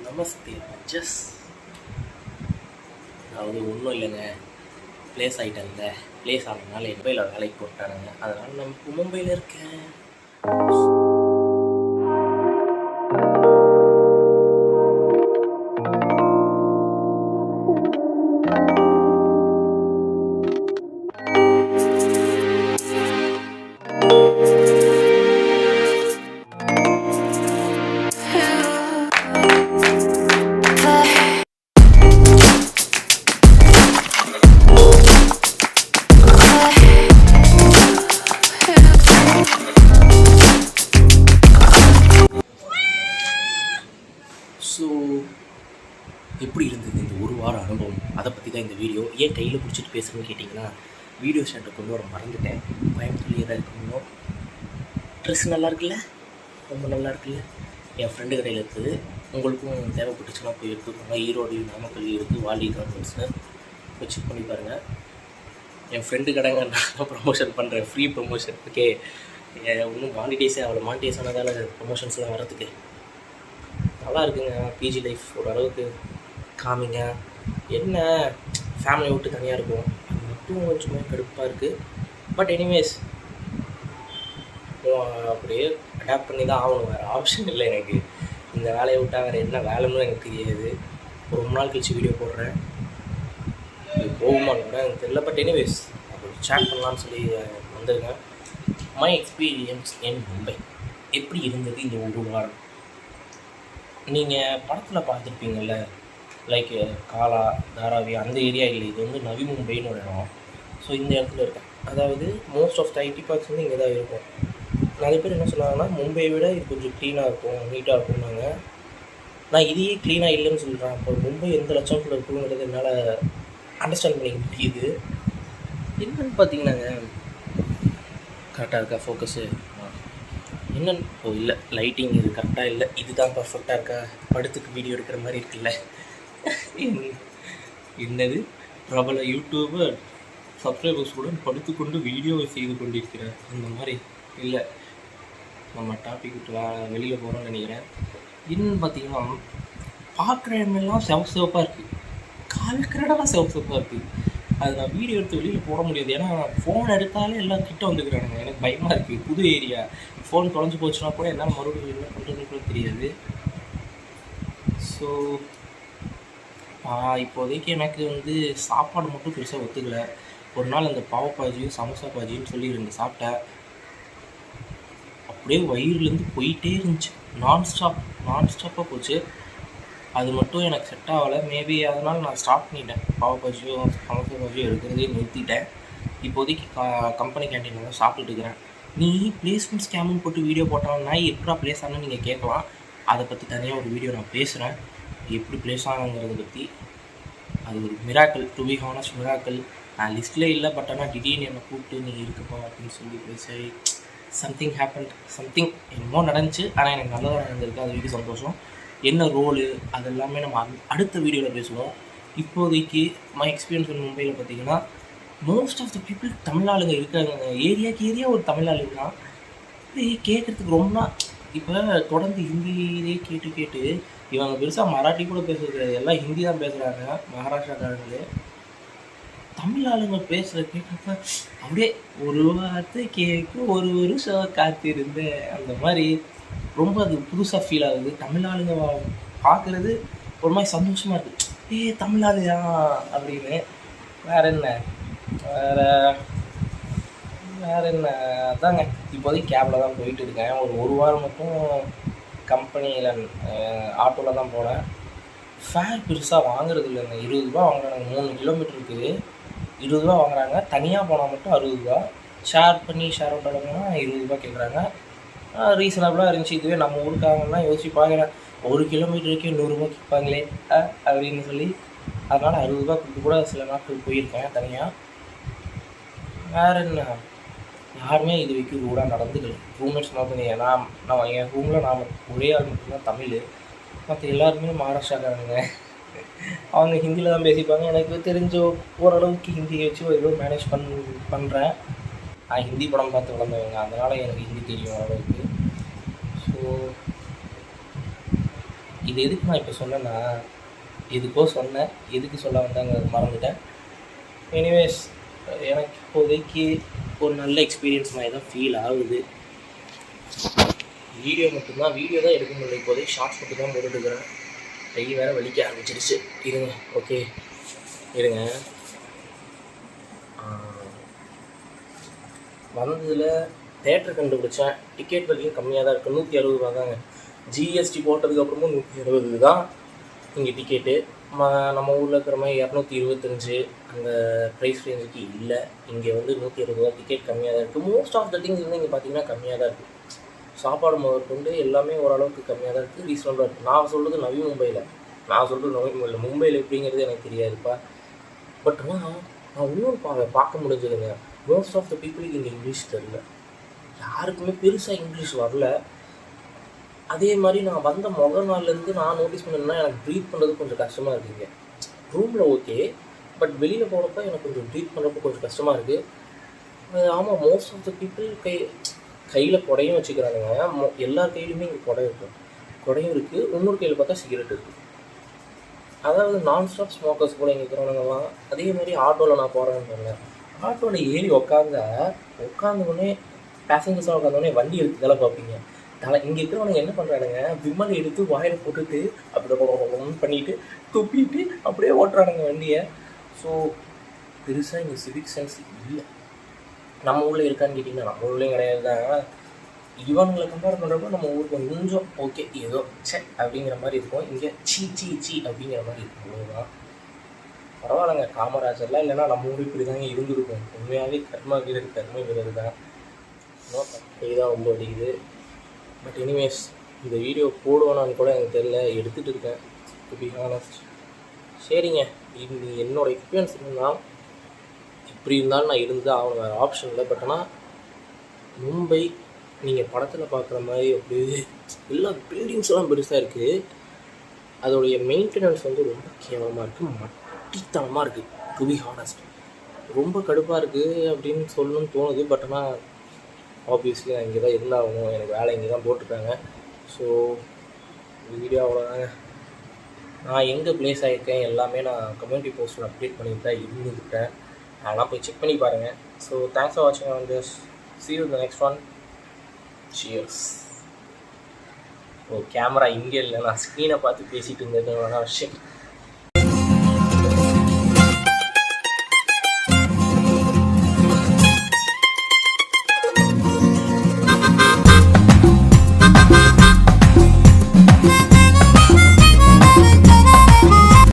நமஸ்தே just அதாவது ஒன்றும் இல்லைங்க. ப்ளேஸ் ஆகிட்டேங்க. ப்ளேஸ் ஆனதுனால என் மொபைலில் வேலைக்கு போட்டானுங்க. அதனால் நம்ம மும்பையில் இருக்கேன். ஸோ எப்படி இருந்தது இந்த ஒரு வார அனுபவம், அதை பற்றி தான் இந்த வீடியோ. ஏன் கையில் பிடிச்சிட்டு பேசுகிறேன்னு கேட்டிங்கன்னா, வீடியோ ஸ்டாண்டை கொண்டு வர மறந்துட்டேன். பயத்துலேயே தான் இருக்கணும். ட்ரெஸ் நல்லா இருக்குல்ல, ரொம்ப நல்லா இருக்குல்ல. என் ஃப்ரெண்டு கடையில் இருக்குது. உங்களுக்கும் தேவைப்பட்டுச்சுன்னா போய் எடுத்துக்கோங்க. ஈரோடு, நாமக்கல் இருக்குது, வாலி கார்மெண்ட்ஸ்னு போய் செக் பண்ணி பாருங்கள். என் ஃப்ரெண்டு கடைங்க நான் ப்ரமோஷன் பண்ணுறேன், ஃப்ரீ ப்ரமோஷன். ஓகே, இன்னும் மானிடைஸே அவ்வளோ மானிடைஸ் ஆனதால் ப்ரமோஷன்ஸ்லாம் வரதுக்கு நல்லா இருக்குங்க. பிஜி லைஃப் ஓரளவுக்கு காமிங்க. என்ன ஃபேமிலியை விட்டு தனியாக இருக்கும், அது மட்டும் கொஞ்சமே கடுப்பாக இருக்குது. பட் எனிவேஸ் அப்படியே அடாப்ட் பண்ணி தான் ஆகணும். வேறு ஆப்ஷன் இல்லை எனக்கு. இந்த வேலையை விட்டால் வேறு என்ன வேலைன்னு எனக்கு தெரியாது. ஒரு 3 நாள் கழிச்சு வீடியோ போடுறேன். இது போகுமான்னு கூட எனக்கு தெரியல. பட் எனிவேஸ் அப்படி சேட் பண்ணலான்னு சொல்லி வந்திருக்கேன். மை எக்ஸ்பீரியன்ஸ் இன் மும்பை எப்படி இருந்தது இந்த ஒரு வாரம். நீங்கள் படத்தில் பார்த்துருப்பீங்கள்ல, லைக் காலா, தாராவி அந்த ஏரியா இல்லை. இது வந்து நவி மும்பைன்னு ஒரு இடம். ஸோ இந்த இடத்துல இருக்கேன். அதாவது most of the IT parks வந்து இங்கே தான் இருக்கும். நிறைய பேர் என்ன சொன்னாங்கன்னா, மும்பையை விட இது கொஞ்சம் க்ளீனாக இருக்கும், நீட்டாக இருக்கும்னாங்க. நான் இதையே க்ளீனாக இல்லைன்னு சொல்கிறேன். அப்போ மும்பை எந்த லட்சத்தில் இருக்குங்கிறது என்னால் அண்டர்ஸ்டாண்ட் பண்ணிக்க முடியுது. என்னென்னு பார்த்தீங்கன்னாங்க, கரெக்டாக இருக்கா ஃபோக்கஸு? என்னன்னு இல்லை, லைட்டிங் இது கரெக்டாக இல்லை, இதுதான் பர்ஃபெக்டாக இருக்கா? படுத்துக்கு வீடியோ எடுக்கிற மாதிரி இருக்குல்ல. என்னது, பிரபல யூடியூபர் சப்ஸ்கிரைபர்ஸுடன் படுத்துக்கொண்டு வீடியோ செய்து கொண்டிருக்கிறேன் அந்த மாதிரி இல்லை. நம்ம டாபிக் விட்டு வெளியில் போகிறோம்னு நினைக்கிறேன். என்னன்னு பார்த்தீங்கன்னா, பார்க்குற இடமெல்லாம் சிவப்பாக இருக்குது, கால்கிற இடம்லாம் சிவப்பாக இருக்குது. அது நான் வீடியோ எடுத்து வெளியில் போட முடியாது. ஏன்னா ஃபோன் எடுத்தாலே எல்லாம் கிட்ட வந்துக்கிறானுங்க. எனக்கு பயமாக இருக்குது. புது ஏரியா, ஃபோன் தொலைஞ்சு போச்சுன்னா கூட என்னால் மறுபடியும் என்ன பண்ணுறதுன்னு கூட தெரியாது. ஸோ இப்போதைக்கு எனக்கு வந்து சாப்பாடு மட்டும் பெருசாக ஒத்துக்கலை. ஒரு நாள் அந்த பாவப்பாஜியும் சமோசா பாஜின்னு சொல்லி 2 சாப்பிட்டேன். அப்படியே வயிறுலேருந்து போயிட்டே இருந்துச்சு. நான்ஸ்டாப்பாக போச்சு. அது மட்டும் எனக்கு செட் ஆகலை. மேபி அதனால் நான் ஸ்டாப் பண்ணிட்டேன். பாவப்பாஜியும் சமோசா பாஜியும் எடுக்கிறதே நிறுத்திட்டேன். இப்போதைக்கு கம்பெனி கேன்டீனில் தான் சாப்பிட்டுட்டு இருக்கிறேன். நீ பிளேஸ்மெண்ட் ஸ்கேம்னு போட்டு வீடியோ போட்டாங்கன்னா எப்படா ப்ளேஸ் ஆனு நீங்கள் கேட்கலாம். அதை பற்றி தனியாக ஒரு வீடியோ நான் பேசுகிறேன், எப்படி ப்ளேஸ் ஆனாங்கிறத பற்றி. அது ஒரு miracle, to be honest miracle. நான் லிஸ்ட்டில் இல்லை, பட் ஆனால் திடீர்னு என்னை கூப்பிட்டு நீ இருக்குப்பா அப்படின்னு சொல்லி பேசி சம்திங் ஹேப்பன், சம்திங் என்னமோ நடந்துச்சு. ஆனால் எனக்கு நல்லதாக நடந்திருக்கு, அது வரைக்கும் சந்தோஷம். என்ன ரோலு அதெல்லாமே நம்ம அடுத்த வீடியோவில் பேசுவோம். இப்போதைக்கு மை எக்ஸ்பீரியன்ஸ் இன் மும்பையில் பார்த்தீங்கன்னா, most of the people Tamil ஆளுங்க இருக்காங்க. ஏரியாவுக்கு ஏரியா ஒரு தமிழ் ஆளு இருக்கான். கேட்குறதுக்கு ரொம்ப இப்போ தொடர்ந்து ஹிந்தியிலே கேட்டு இவங்க பெருசாக மராட்டி கூட பேசுறது எல்லாம் ஹிந்தி தான் பேசுகிறாங்க. மகாராஷ்டிராக்காரங்களே தமிழ் ஆளுங்க பேசுகிற கேட்குறப்ப அப்படியே ஒரு வார்த்தை கேட்க ஒரு வருஷம் காத்திருந்தேன் அந்த மாதிரி ரொம்ப அது புதுசாக ஃபீல் ஆகுது. தமிழ் ஆளுங்க பார்க்குறது ஒரு மாதிரி சந்தோஷமாக இருக்குது. தமிழ் ஆளுயா அப்படின்னு. வேறு என்ன அதாங்க. இப்போதைக்கு கேபில் தான் போயிட்டு இருக்கேன். ஒரு வாரம் மட்டும் கம்பெனியில் ஆட்டோவில் தான் போனேன். ஃபேர் பெருசாக வாங்குறது இல்லைங்க. 20 ரூபா வாங்குறாங்க. 3 கிலோமீட்டருக்கு 20 ரூபா வாங்குறாங்க. தனியாக போனால் மட்டும் 60 ரூபா. ஷேர் பண்ணி ஷேர் அவுட்டோட போனால் 20 ரூபா கேட்குறாங்க. ரீசனபிளாக இருந்துச்சு. இதுவே நம்ம ஊருக்காகலாம் யோசிச்சு பார்க்குறேன், 1 கிலோமீட்டருக்கே 100 ரூபா கேட்பாங்களே அப்படின்னு சொல்லி. அதனால் 60 ரூபா கொடுத்து கூட சில நாட்கள் போயிருக்கேன் தனியாக. வேறு என்ன, யாருமே இது வரைக்கும் ரூடாக நடந்துக்கல. ரூம்மேட்ஸ் மட்டும் நான் என் ரூமில் நான் ஒரே ஆள் மட்டும்தான் தமிழ். மற்ற எல்லாருமே மகாராஷ்டிராக்காரங்க. அவங்க ஹிந்தியில் தான் பேசிப்பாங்க. எனக்கு தெரிஞ்ச ஓரளவுக்கு ஹிந்தியை வச்சு ஏதோ மேனேஜ் பண்ணுறேன். நான் ஹிந்தி படம் பார்த்து வளர்ந்தவங்க, அதனால் எனக்கு ஹிந்தி தெரியும் ஓரளவுக்கு. ஸோ இது எதுக்கு நான் இப்போ சொன்னேன்னா, எதுக்கோ சொன்னேன், எதுக்கு சொல்ல வந்தாங்கிறத மறந்துட்டேன். எனிவேஸ் எனக்கு இப்போதைக்கு ஒரு நல்ல எக்ஸ்பீரியன்ஸ் மாதிரி தான் ஃபீல் ஆகுது. வீடியோ மட்டும்தான், வீடியோ தான் எடுக்க முடியல இப்போதைக்கு, ஷார்ட்ஸ் மட்டும் தான் போட்டுட்டுருக்கிறேன். கை வேறு வலிக்க ஆரம்பிச்சிடுச்சு. இருங்க, ஓகே இருங்க. வந்ததில் தேட்டர் கண்டுபிடிச்சேன். டிக்கெட் வரைக்கும் கம்மியாக தான் இருக்குது, 160 ரூபா தாங்க. ஜிஎஸ்டி போட்டதுக்கப்புறமும் 160 தான் இங்கே டிக்கெட்டு. நம்ம ஊரில் இருக்கிற மாதிரி 225 அந்த ப்ரைஸ் ரேஞ்சுக்கு இல்லை. இங்கே வந்து 160 ரூபா டிக்கெட் கம்மியாக தான் இருக்குது. மோஸ்ட் ஆஃப் த திங்ஸ் வந்து இங்கே பார்த்தீங்கன்னா கம்மியாக தான் இருக்குது. சாப்பாடு முதற்கொண்டு எல்லாமே ஓரளவுக்கு கம்மியாக தான் இருக்குது, ரீசனபிளாக இருக்குது. நான் சொல்கிறது நவி மும்பையில், மும்பையில் எப்படிங்கிறது எனக்கு தெரியாதுப்பா. பட் ஆனால் நான் இன்னொரு பார்க்க முடிஞ்சதுங்க, மோஸ்ட் ஆஃப் த பீப்புளுக்கு இங்கே இங்கிலீஷ் தெரியல, யாருக்குமே பெருசாக இங்கிலீஷ் வரல. அதே மாதிரி நான் வந்த முதல் நாள்லேருந்து நான் நோட்டீஸ் பண்ணேன்னா எனக்கு ப்ரீத் பண்ணுறது கொஞ்சம் கஷ்டமாக இருக்குங்க. ரூமில் ஓகே, பட் வெளியில் போகிறப்ப எனக்கு கொஞ்சம் ப்ரீத் பண்ணுறப்போ கொஞ்சம் கஷ்டமாக இருக்குது. ஆமாம், மோஸ்ட் ஆஃப் த பீப்புள் கையில் குடையும் வச்சுக்கிறானுங்க. எல்லார் கையிலுமே இங்கே குடை இருக்கும், குடையும் இருக்குது. இன்னொரு கையில் பார்த்தா சிகரெட் இருக்குது. அதாவது நான் ஸ்டாப் ஸ்மோக்கர்ஸ் கூட இங்கே இருக்கிறவனுங்கலாம். அதே மாதிரி ஆட்டோவில் நான் போகிறேன்னு சொன்னேன், ஆட்டோவில் ஏறி உட்காந்தோடனே பேசஞ்சர்ஸாக உட்காந்தோடனே வண்டி எடுத்துதெல்லாம் பார்ப்பீங்க. இங்கே இருக்கிறவனுங்க என்ன பண்ணுறானுங்க, விம்மலை எடுத்து வாயில் போட்டுட்டு அப்படி பண்ணிட்டு துப்பிட்டு அப்படியே ஓட்டுறானுங்க வண்டியை. ஸோ பெருசாக இங்கே சிவிக் சென்ஸ் இல்லை. நம்ம ஊரில் இருக்கான்னு கேட்டிங்கன்னா நம்ம ஊர்லேயும் கிடையாது தான். இவங்களை கம்பேர் பண்ணுறப்போ நம்ம ஊருக்கு கொஞ்சம் ஓகே, ஏதோ சே அப்படிங்கிற மாதிரி இருக்கும். இங்கே சீ அப்படிங்கிற மாதிரி இருக்கும். அவ்வளோதான், பரவாயில்லைங்க. காமராஜர்லாம் இல்லைன்னா நம்ம ஊர் இப்படி தாங்க இருந்திருக்கும். உண்மையாகவே கர்ம வீரர் தான். இன்னும் தப்பை தான் ரொம்ப அடிக்குது. பட் எனிவேஸ் இந்த வீடியோ போடுவேனான்னு கூட எனக்கு தெரியல, எடுத்துகிட்டு இருக்கேன் டு பி ஹானஸ்ட். சரிங்க, இது என்னோடய எக்ஸ்பீரியன்ஸ் இருந்தால் இப்படி இருந்தாலும் நான் இருந்து ஆகணும், வேறு ஆப்ஷன் இல்லை. பட் ஆனால் மும்பை நீங்கள் படத்தில் பார்க்குற மாதிரி அப்படியே எல்லா பில்டிங்ஸ்லாம் பெருசாக இருக்குது. அதோடைய மெயின்டெனன்ஸ் வந்து ரொம்ப கேவலமாக இருக்குது, மட்டித்தனமாக இருக்குது. டு பி ஹானஸ்ட் ரொம்ப கடுப்பாக இருக்குது அப்படின்னு சொல்லணும்னு தோணுது. பட் ஆனால் ஆப்வியஸ்லி நான் இங்கே தான் இருந்தாகணும், எனக்கு வேலை இங்கே தான் போட்டிருக்காங்க. ஸோ வீடியோ அவ்வளோதாங்க. நான் எங்கே ப்ளேஸ் ஆகியிருக்கேன் எல்லாமே நான் கம்யூனிட்டி போஸ்ட்டில் அப்டேட் பண்ணிட்டு தான் இருந்துக்கிட்டேன். அதெல்லாம் போய் செக் பண்ணி பாருங்கள். ஸோ தேங்க்ஸ் ஃபார் வாட்சிங் on this. See you in the next one. Cheers. ஓ கேமரா இங்கே இல்லை, நான் ஸ்க்ரீனை பார்த்து பேசிகிட்டு இருந்தேன். ஷிட்.